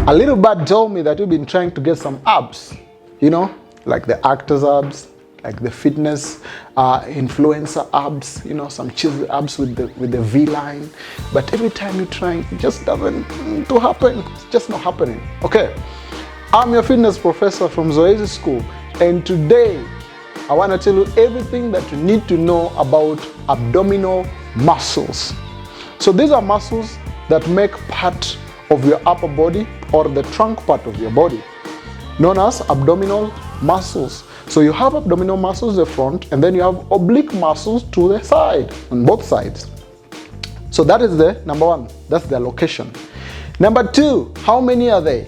A little bird told me that you've been trying to get some abs, you know, like the actor's abs, like the fitness influencer abs, you know, some cheesy abs with the V line. But every time you try, it just doesn't to happen. It's just not happening. Okay, I'm your fitness professor from Zoezi School, and today I want to tell you everything that you need to know about abdominal muscles. So these are muscles that make part of your upper body or the trunk part of your body, known as abdominal muscles. So you have abdominal muscles at the front, and then you have oblique muscles to the side, on both sides. So that is the number one, that's their location. Number two, how many are they?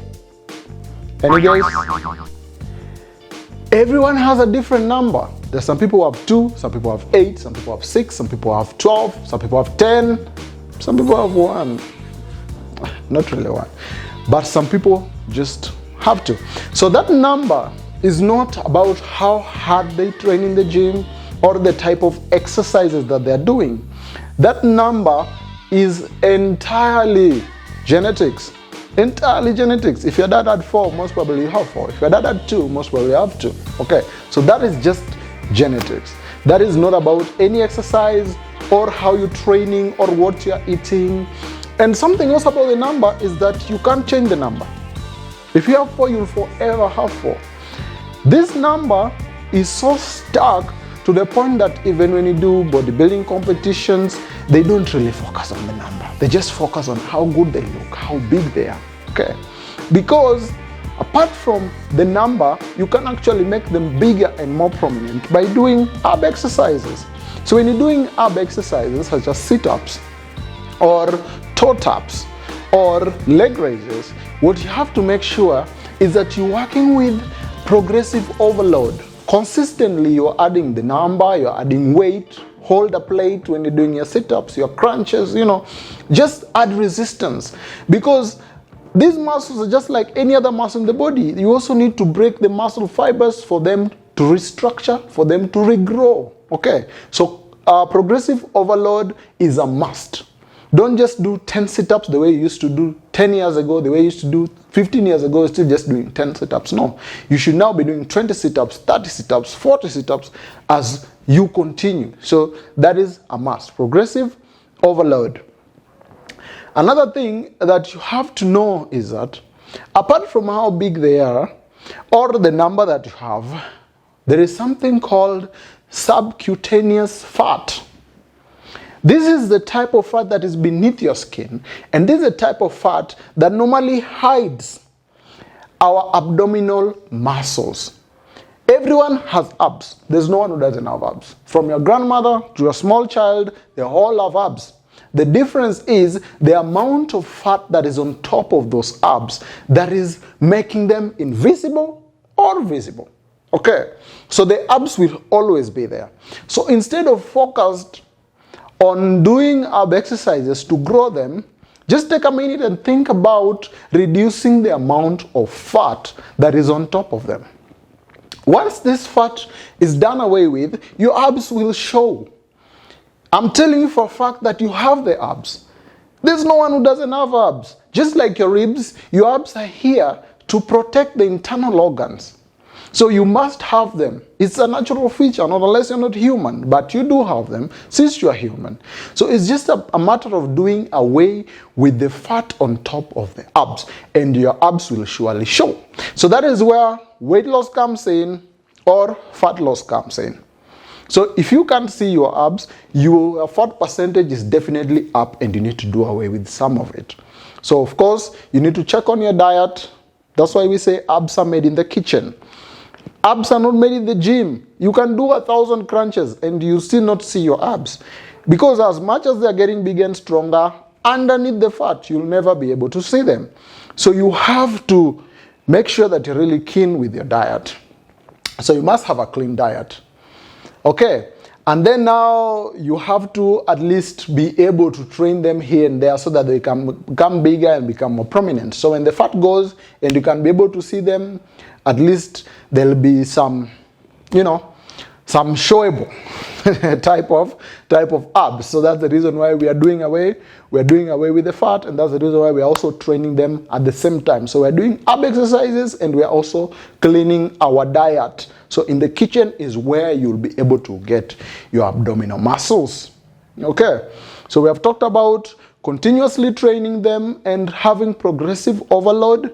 Any guys? Everyone has a different number. There's some people who have 2, some people have 8, some people have 6, some people have 12, some people have 10, some people have 1. Not really 1, but some people just have to. So that number is not about how hard they train in the gym or the type of exercises that they're doing. That number is entirely genetics. Entirely genetics. If your dad had 4, most probably you have 4. If your dad had 2, most probably you have 2. Okay, so that is just genetics. That is not about any exercise or how you're training or what you're eating. And something else about the number is that you can't change the number. If you have 4, you'll forever have 4. This number is so stuck to the point that even when you do bodybuilding competitions, they don't really focus on the number. They just focus on how good they look, how big they are. Okay? Because apart from the number, you can actually make them bigger and more prominent by doing ab exercises. So when you're doing ab exercises such as sit-ups or toe taps or leg raises, what you have to make sure is that you're working with progressive overload. Consistently, you're adding the number, you're adding weight, hold a plate when you're doing your sit-ups, your crunches, you know, just add resistance. Because these muscles are just like any other muscle in the body. You also need to break the muscle fibers for them to restructure, for them to regrow. Okay, so progressive overload is a must. Don't just do 10 sit-ups the way you used to do 10 years ago, the way you used to do 15 years ago, still just doing 10 sit-ups. No, you should now be doing 20 sit-ups, 30 sit-ups, 40 sit-ups as you continue. So that is a must, progressive overload. Another thing that you have to know is that apart from how big they are or the number that you have, there is something called subcutaneous fat. This is the type of fat that is beneath your skin, and this is the type of fat that normally hides our abdominal muscles. Everyone has abs. There's no one who doesn't have abs. From your grandmother to your small child, they all have abs. The difference is the amount of fat that is on top of those abs that is making them invisible or visible. Okay, so the abs will always be there. So instead of focused on doing ab exercises to grow them, just take a minute and think about reducing the amount of fat that is on top of them. Once this fat is done away with, your abs will show. I'm telling you for a fact that you have the abs. There's no one who doesn't have abs. Just like your ribs, your abs are here to protect the internal organs. So you must have them. It's a natural feature, not unless you're not human, but you do have them since you are human. So it's just a matter of doing away with the fat on top of the abs, and your abs will surely show. So that is where weight loss comes in or fat loss comes in. So if you can't see your abs, your fat percentage is definitely up and you need to do away with some of it. So of course, you need to check on your diet. That's why we say abs are made in the kitchen. Abs are not made in the gym. You can do 1,000 crunches and you still not see your abs. Because as much as they're getting bigger and stronger, underneath the fat, you'll never be able to see them. So you have to make sure that you're really keen with your diet. So you must have a clean diet. Okay, and then now you have to at least be able to train them here and there so that they can become bigger and become more prominent. So when the fat goes and you can be able to see them, at least there'll be some, some showable type of abs. So that's the reason why we are doing away with the fat, and that's the reason why we are also training them at the same time. So we're doing ab exercises and we are also cleaning our diet. So in the kitchen is where you'll be able to get your abdominal muscles. Okay, so we have talked about continuously training them and having progressive overload,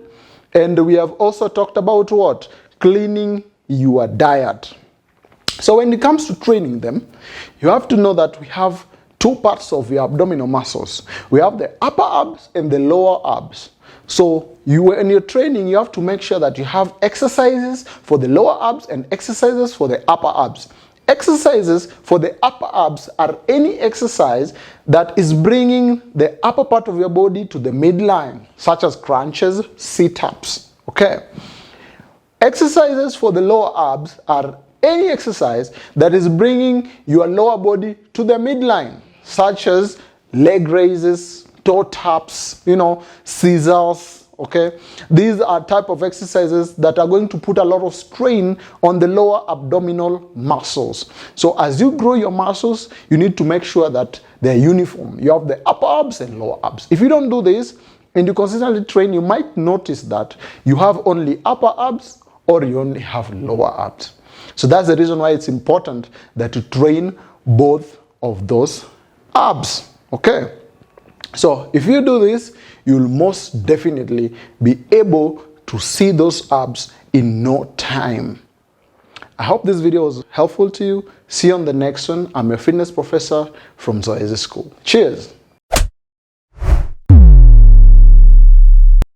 and we have also talked about what? Cleaning your diet. So when it comes to training them, you have to know that we have two parts of your abdominal muscles. We have the upper abs and the lower abs. So when you're training, you have to make sure that you have exercises for the lower abs and exercises for the upper abs. Exercises for the upper abs are any exercise that is bringing the upper part of your body to the midline, such as crunches, sit-ups. Okay. Exercises for the lower abs are any exercise that is bringing your lower body to the midline, such as leg raises, toe taps, scissors. Okay, these are type of exercises that are going to put a lot of strain on the lower abdominal muscles. So as you grow your muscles, you need to make sure that they're uniform. You have the upper abs and lower abs. If you don't do this and you consistently train, you might notice that you have only upper abs or you only have lower abs. So that's the reason why it's important that you train both of those abs. Okay. So if you do this, you'll most definitely be able to see those abs in no time. I hope this video was helpful to you. See you on the next one. I'm your fitness professor from Zoezi School. Cheers.